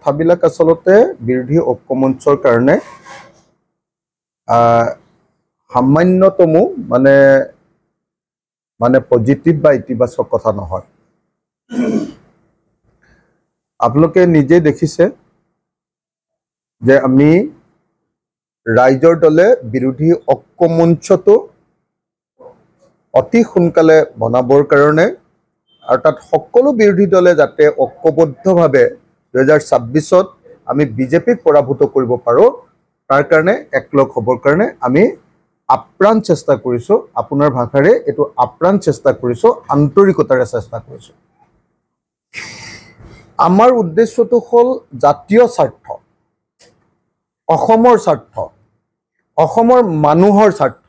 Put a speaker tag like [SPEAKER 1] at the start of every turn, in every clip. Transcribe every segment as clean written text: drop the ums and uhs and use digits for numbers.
[SPEAKER 1] কথাবিলাক আসলতে বিৰোধী ঐক্যমঞ্চৰ কাৰণে সামান্যতমো মানে পজিটিভ বা ইতিবাচক কথা নহয়। আপোনালোকে নিজে দেখিছে যে আমি ৰাইজৰ দলে বিৰোধী ঐক্যমঞ্চটো অতি সোনকালে বনাবৰ কাৰণে আৰু তাত সকলো বিৰোধী দলে যাতে ঐক্যবদ্ধভাৱে 2026ত আমি বিজেপিক পৰাভূত কৰিব পাৰোঁ তাৰ কাৰণে একলগ হ'বৰ কাৰণে আমি আপ্ৰাণ চেষ্টা কৰিছোঁ। আপোনাৰ ভাষাৰে এইটো আপ্ৰাণ চেষ্টা কৰিছোঁ, আন্তৰিকতাৰে চেষ্টা কৰিছোঁ। আমাৰ উদ্দেশ্যটো হ'ল জাতীয় স্বাৰ্থ, অসমৰ স্বাৰ্থ, অসমৰ মানুহৰ স্বাৰ্থ।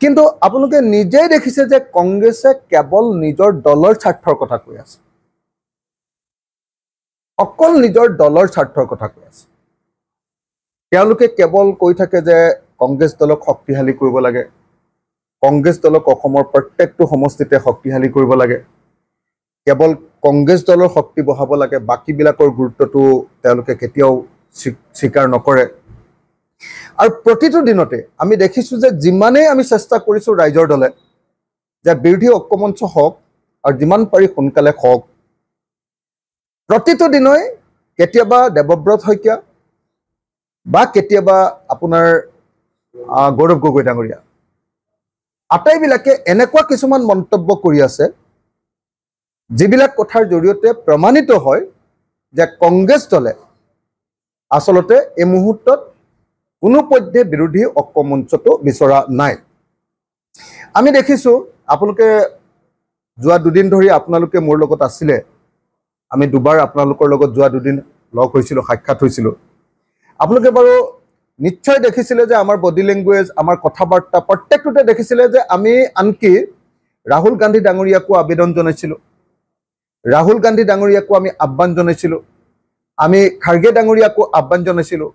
[SPEAKER 1] কিন্তু আপোনালোকে নিজেই দেখিছে যে কংগ্ৰেছে কেৱল নিজৰ দলৰ স্বাৰ্থৰ কথা কৈ আছে, অকল নিজৰ দলৰ স্বাৰ্থৰ কথা কৈ আছে। তেওঁলোকে কেৱল কৈ থাকে যে কংগ্ৰেছ দলক শক্তিশালী কৰিব লাগে, কংগ্ৰেছ দলক অসমৰ প্ৰত্যেকটো সমষ্টিতে শক্তিশালী কৰিব লাগে, কেৱল কংগ্ৰেছ দলৰ শক্তি বঢ়াব লাগে, বাকীবিলাকৰ গুৰুত্বটো তেওঁলোকে কেতিয়াও স্বীকাৰ নকৰে। আৰু প্ৰতিটো দিনতে আমি দেখিছোঁ যে যিমানেই আমি চেষ্টা কৰিছোঁ ৰাইজৰ দলে যে বিৰোধী ঐক্যমঞ্চ হওক আৰু যিমান পাৰি সোনকালে হওক, প্ৰতিটো দিনই কেতিয়াবা দেৱব্ৰত শইকীয়া বা কেতিয়াবা আপোনাৰ গৌৰৱ গগৈ ডাঙৰীয়া আটাইবিলাকে এনেকুৱা কিছুমান মন্তব্য কৰি আছে যিবিলাক কথাৰ জৰিয়তে প্ৰমাণিত হয় যে কংগ্ৰেছ দলে আচলতে এই মুহূৰ্তত কোনোপধ্যে বিৰোধী ঐক্যমঞ্চটো বিচৰা নাই। আমি দেখিছোঁ আপোনালোকে যোৱা দুদিন ধৰি আপোনালোকে মোৰ লগত আছিলে, আমি দুবাৰ আপোনালোকৰ লগত যোৱা দুদিন লগ হৈছিলোঁ, সাক্ষাৎ হৈছিলোঁ। আপোনালোকে বাৰু নিশ্চয় দেখিছিলে যে আমাৰ বডি লেংগুৱেজ, আমাৰ কথা বাৰ্তা প্ৰত্যেকটোতে দেখিছিলে যে আমি আনকি ৰাহুল গান্ধী ডাঙৰীয়াকো আবেদন জনাইছিলোঁ, ৰাহুল গান্ধী ডাঙৰীয়াকো আমি আহ্বান জনাইছিলোঁ, আমি খাৰ্গে ডাঙৰীয়াকো আহ্বান জনাইছিলোঁ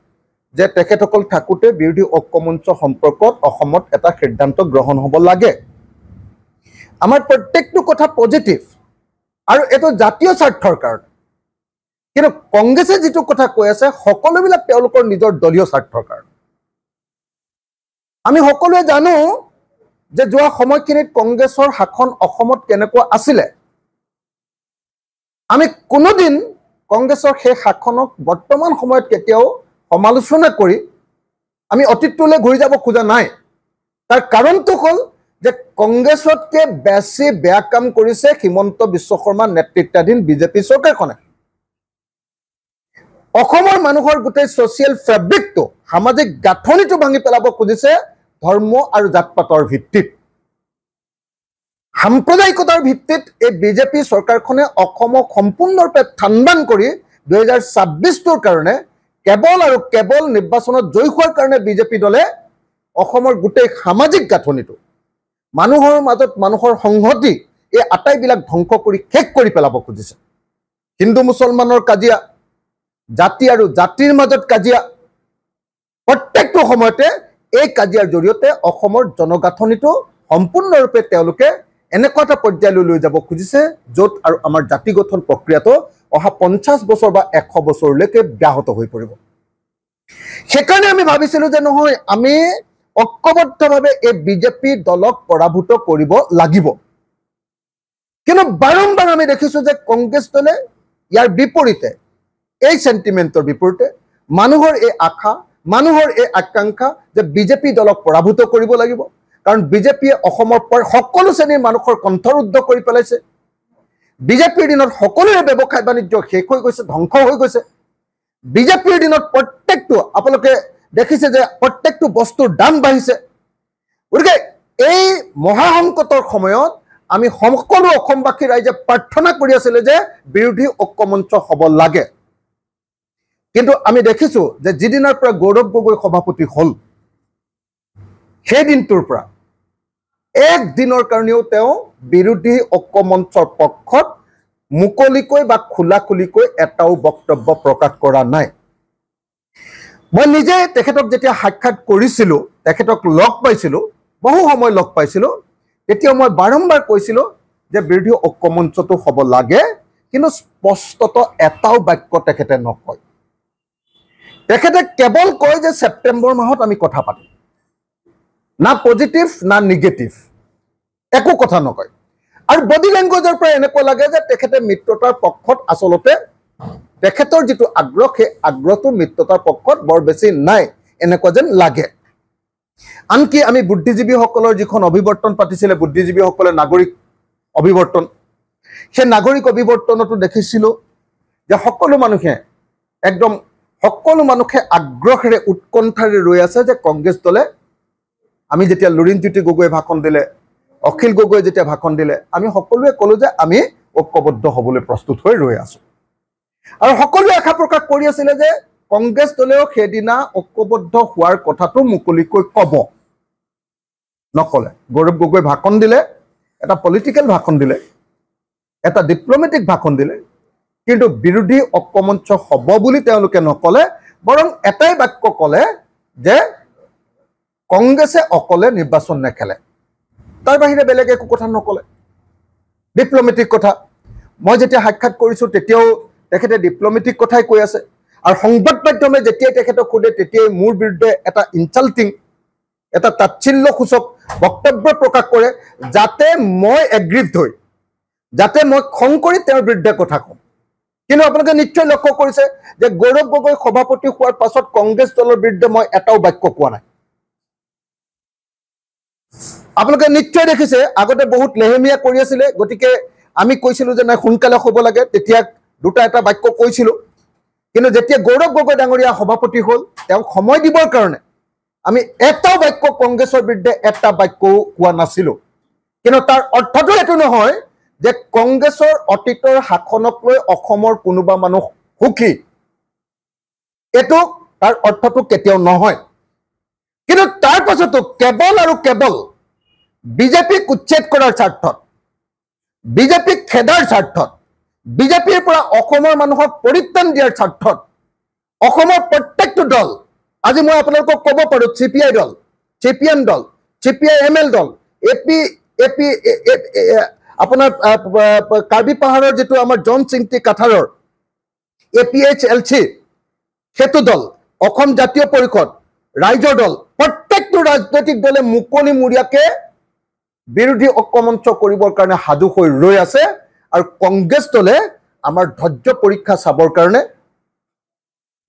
[SPEAKER 1] যে তেখেতসকল থাকোঁতে বিৰোধী ঐক্যমঞ্চ সম্পৰ্কত অসমত এটা সিদ্ধান্ত গ্ৰহণ হ'ব লাগে। আমাৰ প্ৰত্যেকটো কথা পজিটিভ আৰু এইটো জাতীয় স্বাৰ্থৰ কাৰণে। কিন্তু কংগ্ৰেছে যিটো কথা কৈ আছে সকলোবিলাক তেওঁলোকৰ নিজৰ দলীয় স্বাৰ্থৰ কাৰণে। আমি সকলোৱে জানো যে যোৱা সময়খিনিত কংগ্ৰেছৰ শাসন অসমত কেনেকুৱা আছিলে। আমি কোনোদিন কংগ্ৰেছৰ সেই শাসনক বৰ্তমান সময়ত কেতিয়াও সমালোচনা কৰি আমি অতীতলৈ ঘূৰি যাব খোজা নাই। তাৰ কাৰণটো হ'ল যে কংগ্ৰেছতকৈ বেছি বেয়া কাম কৰিছে হিমন্ত বিশ্ব শৰ্মা নেতৃত্বাধীন বিজেপি চৰকাৰখনে। অসমৰ মানুহৰ গোটেই ছ'চিয়েল ফেব্ৰিকটো, সামাজিক গাঁথনিটো ভাঙি পেলাব খুজিছে ধৰ্ম আৰু জাত পাতৰ ভিত্তিত। সাম্প্ৰদায়িকতাৰ ভিত্তিত এই বিজেপি চৰকাৰখনে অসমক সম্পূৰ্ণৰূপে থানবান কৰি 2026টোৰ কাৰণে কেৱল আৰু কেৱল নিৰ্বাচনত জয়ী হোৱাৰ কাৰণে বিজেপি দলে অসমৰ গোটেই সামাজিক গাঁথনিটো, মানুহৰ মাজত মানুহৰ সংহতি, এই আটাইবিলাক ধ্বংস কৰি শেষ কৰি পেলাব খুজিছে। হিন্দু মুছলমানৰ কাজিয়া, জাতি আৰু জাতিৰ মাজত কাজিয়া, প্ৰত্যেকটো সময়তে এই কাজিয়াৰ জৰিয়তে অসমৰ জনগাঁথনিটো সম্পূৰ্ণৰূপে তেওঁলোকে এনেকুৱা এটা পৰ্যায়লৈ লৈ যাব খুজিছে য'ত আৰু আমাৰ জাতি গঠন প্ৰক্ৰিয়াটো অহা 50 বছৰ বা 100 বছৰলৈকে ব্যাহত হৈ পৰিব। সেইকাৰণে আমি ভাবিছিলোঁ যে নহয়, আমি ঐক্যবদ্ধভাৱে এই বিজেপি দলক পৰাভূত কৰিব লাগিব। কিন্তু বাৰম্বাৰ আমি দেখিছোঁ যে কংগ্ৰেছ দলে ইয়াৰ বিপৰীতে, এই চেণ্টিমেণ্টৰ বিপৰীতে মানুহৰ এই আশা, মানুহৰ এই আকাংক্ষা যে বিজেপি দলক পৰাভূত কৰিব লাগিব, কাৰণ বিজেপিয়ে অসমৰ সকলো শ্ৰেণীৰ মানুহৰ কণ্ঠৰুদ্ধ কৰি পেলাইছে। বিজেপিৰ দিনত সকলোৰে ব্যৱসায় বাণিজ্য শেষ হৈ গৈছে, ধ্বংস হৈ গৈছে। বিজেপিৰ দিনত প্ৰত্যেকটো আপোনালোকে দেখিছে যে প্ৰত্যেকটো বস্তুৰ দাম বাঢ়িছে। গতিকে এই মহাসংকটৰ সময়ত আমি সকলো অসমবাসী ৰাইজে প্ৰাৰ্থনা কৰি আছিলে যে বিৰোধী ঐক্যমঞ্চ হ'ব লাগে। কিন্তু আমি দেখিছোঁ যে যিদিনাৰ পৰা গৌৰৱ গগৈ সভাপতি হ'ল, সেই দিনটোৰ পৰা একদিনৰ কাৰণেও তেওঁ বিৰোধী ঐক্যমঞ্চৰ পক্ষত মুকলিকৈ বা খোলাখুলিকৈ এটাও বক্তব্য প্ৰকাশ কৰা নাই। মই নিজে তেখেতক যেতিয়া সাক্ষাৎ কৰিছিলোঁ, তেখেতক লগ পাইছিলোঁ, বহু সময় লগ পাইছিলোঁ, তেতিয়া মই বাৰম্বাৰ কৈছিলোঁ যে বিৰোধী ঐক্যমঞ্চটো হ'ব লাগে, কিন্তু স্পষ্টত এটাও বাক্য তেখেতে নকয় তেখেতে কেৱল কয় যে সেপ্টেম্বৰ মাহত আমি কথা পাতিম না পজিটিভ না নিগেটিভ একো কথা নকয় আৰু বডি ল্যাঙ্গুৱেজৰ পৰা এনেকুৱা লাগে যে তেখেতে মিত্ৰতাৰ পক্ষত আসলতে তেখেতৰ যেটো আগ্ৰহ সেই আগ্ৰহটো মিত্ৰতাৰ পক্ষত বৰ বেছি নাই এনেকুৱা যেন লাগে আনকি আমি বুদ্ধিজীৱীসকলৰ যিখন অভিৱৰ্তন পাতিছিলে বুদ্ধিজীৱীসকলে নাগৰিক অভিৱৰ্তন সেই নাগৰিক অভিৱৰ্তনটো দেখিছিলো যে সকলো মানুহে একদম সকলো মানুহে আগ্ৰহেৰে উৎকণ্ঠাৰে ৰৈ আছে যে কংগ্ৰেছ দলে আমি যেতিয়া লুৰিণজ্যোতি গগৈ ভাষণ দিলে অখিল গগৈ যেতিয়া ভাষণ দিলে আমি সকলোৱে কলো যে আমি ঐক্যবদ্ধ হ'বলৈ প্ৰস্তুত হৈ ৰৈ আছো আৰু সকলোৱে আশা প্ৰকাশ কৰি আছিল যে কংগ্ৰেছ দলেও সেইদিনা ঐক্যবদ্ধ হোৱাৰ কথাটো মুকলিকৈ ক'ব নকলে গৌৰৱ গগৈ ভাষণ দিলে এটা পলিটিক্যাল ভাষণ দিলে এটা ডিপ্লোমেটিক ভাষণ দিলে কিন্তু বিৰোধী ঐক্যমঞ্চ হ'ব বুলি তেওঁলোকে নকলে বৰং এটাই বাক্য কলে যে কংগ্ৰেছে অকলে নিৰ্বাচন নেখেলে তাৰ বাহিৰে বেলেগ একো কথা নকলে ডিপ্লোমেটিক কথা মই যেতিয়া সাক্ষাৎ কৰিছো তেতিয়াও তেখেতে ডিপ্লোমেটিক কথাই কৈ আছে আৰু সংবাদ মাধ্যমে যেতিয়া তেখেতক খুদে তেতিয়া মোৰ বিৰুদ্ধে এটা ইনসাল্টিং এটা তাচ্ছিল্যসূচক বক্তব্য প্ৰকাশ কৰে যাতে মই এগ্ৰিভড হৈ যাতে মই খং কৰি তেওঁৰ বিৰুদ্ধে কথা কম কিন্তু আপোনালোকে নিশ্চয় লক্ষ্য কৰিছে যে গৌৰৱ গগৈ সভাপতি হোৱাৰ পাছত কংগ্ৰেছ দলৰ বিৰুদ্ধে মই এটাও বাক্য কোৱা নাই আপোনালোকে নিশ্চয় দেখিছে আগতে বহুত লেহেমিয়া কৰি আছিল গতিকে আমি কৈছিলো যে নাই সোনকালে হ'ব লাগে তেতিয়া দুটা এটা বাক্য কৈছিলো কিন্তু যেতিয়া গৌৰৱ গগৈ ডাঙৰীয়া সভাপতি হ'ল তেওঁ সময় দিবৰ কাৰণে আমি এটাও বাক্য কংগ্ৰেছৰ বিৰুদ্ধে এটা বাক্য কোৱা নাছিলো কিন্তু তাৰ অৰ্থটো এটো নহয় যে কংগ্ৰেছৰ অতীতৰ শাসনক লৈ অসমৰ কোনোবা মানুহ সুখী এটো তাৰ অৰ্থটো কেতিয়াও নহয় কিন্তু তাৰ পাছতো কেৱল আৰু কেৱল বিজেপিক উচ্ছেদ কৰাৰ স্বাৰ্থত বিজেপিক খেদাৰ স্বাৰ্থত বিজেপিৰ পৰা অসমৰ মানুহক পৰিত্ৰাণ দিয়াৰ স্বাৰ্থত অসমৰ প্ৰত্যেকটো দল আজি মই আপোনালোকক ক'ব পাৰো চিপিআই দল চিপিএম দল চিপিআইএমএল দল এপি আপোনাৰ কাৰ্বি পাহাৰৰ যেটো আমাৰ জন চিংটি কাঠাৰৰ এপিএইচএলচি হেতু দল অসম জাতীয় পৰিষদ ৰাইজৰ দল প্ৰত্যেকটো ৰাজনৈতিক দলে মুকলি মুৰিয়াকে বিৰোধী ঐক্যমঞ্চ কৰিবৰ কাৰণে হাজু হৈ ৰৈ আছে আৰু কংগ্ৰেছ দলে আমাৰ ধৈৰ্য পৰীক্ষা চাবৰ কাৰণে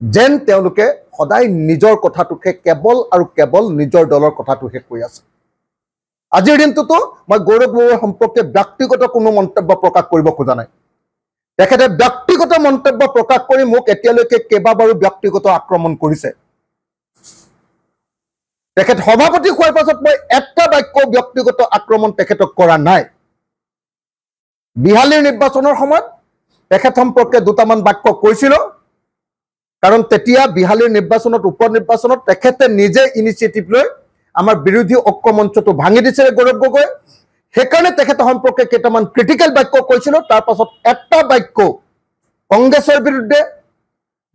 [SPEAKER 1] যেন তেওঁলোকে সদায় নিজৰ কথাটোকে কেৱল আৰু কেৱল নিজৰ দলৰ কথাটোকে কৈ আছে আজিৰ দিনটোতো মই গৌৰৱ গগৈ সম্পৰ্কে ব্যক্তিগত কোনো মন্তব্য প্ৰকাশ কৰিব খোজা নাই তেখেতে ব্যক্তিগত মন্তব্য প্ৰকাশ কৰি মোক এতিয়ালৈকে কেইবাবাৰো ব্যক্তিগত আক্ৰমণ কৰিছে তেখেত সভাপতি হোৱাৰ পাছত মই এটা বাক্য ব্যক্তিগত আক্ৰমণ তেখেতক কৰা নাই বিহালীৰ নিৰ্বাচনৰ সময়ত তেখেত সম্পৰ্কে দুটামান বাক্য কৈছিল কাৰণ তেতিয়া বিহালীৰ নিৰ্বাচনত উপ নিৰ্বাচনত তেখেতে নিজে ইনিচিয়েটিভ লৈ আমাৰ বিৰোধী ঐক্যমঞ্চটো ভাঙি দিছিল গৌৰৱ গগৈ সেইকাৰণে তেখেত সম্পৰ্কে কেইটামান ক্ৰিটিকেল বাক্য কৈছিল তাৰ পাছত এটা বাক্য কংগ্ৰেছৰ বিৰুদ্ধে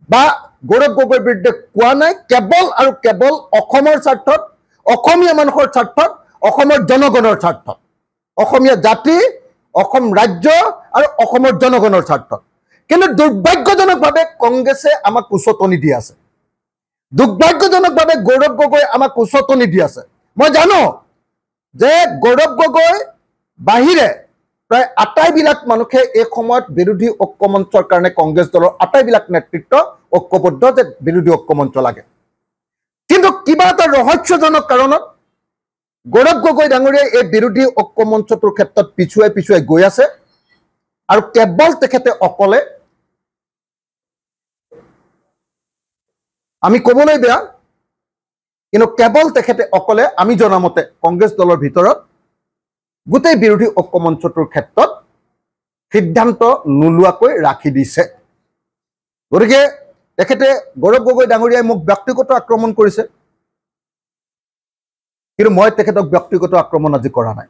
[SPEAKER 1] বা গৌৰৱ গগৈৰ বিৰুদ্ধে কোৱা নাই কেৱল আৰু কেৱল অসমৰ স্বাৰ্থত অসমীয়া মানুহৰ স্বাৰ্থত অসমৰ জনগণৰ স্বাৰ্থত অসমীয়া জাতি অসম ৰাজ্য আৰু অসমৰ জনগণৰ স্বাৰ্থত কিন্তু দুৰ্ভাগ্যজনকভাৱে কংগ্ৰেছে আমাক উচতনি দি আছে দুৰ্ভাগ্যজনকভাৱে গৌৰৱ গগৈ আমাক উচতনি দি আছে মই জানো যে গৌৰৱ গগৈ বাহিৰে প্ৰায় আটাইবিলাক মানুহে এই সময়ত বিৰোধী ঐক্যমঞ্চৰ কাৰণে কংগ্ৰেছ দলৰ আটাইবিলাক নেতৃত্ব ঐক্যবদ্ধ যে বিৰোধী ঐক্যমঞ্চ লাগে কিন্তু কিবা এটা ৰহস্যজনক কাৰণত গৌৰৱ গগৈ ডাঙৰীয়াই এই বিৰোধী ঐক্যমঞ্চটোৰ ক্ষেত্ৰত পিছুৱাই গৈ আছে আৰু কেৱল তেখেতে অকলে আমি ক'বলৈ বেয়া কিন্তু কেৱল তেখেতে অকলে আমি জনামতে কংগ্ৰেছ দলৰ ভিতৰত গোটেই বিৰোধী ঐক্যমঞ্চটোৰ ক্ষেত্ৰত সিদ্ধান্ত নোলোৱাকৈ ৰাখি দিছে গতিকে তেখেতে গৌৰৱ গগৈ ডাঙৰীয়াই মোক ব্যক্তিগত আক্ৰমণ কৰিছে কিন্তু মই তেখেতক ব্যক্তিগত আক্ৰমণ আজি কৰা নাই